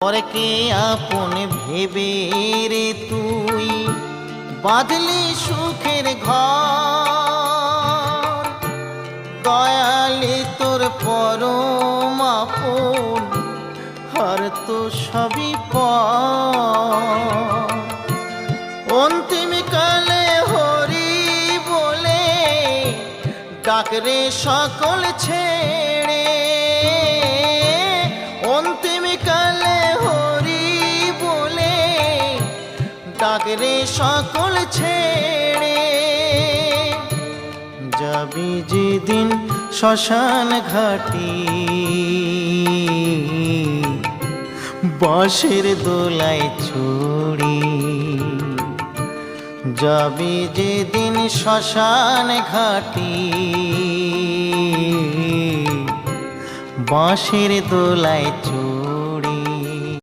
পরকে আপন ভেবে রে তুই বাঁধলি সুখের ঘর, দয়ালি তোর পরম আপন আর তো সবই পর। অন্তিম কালে হরি বলে ডাকরে সকল ছেড়ে, অন্তিম কালে হরি বলে ডাকরে সকল ছেড়ে। যাবি যেদিন শ্মশান ঘাটি বাঁশের দোলায় ছড়ি, যাবি যেদিন শ্মশান ঘাটি বাঁশের দোলায়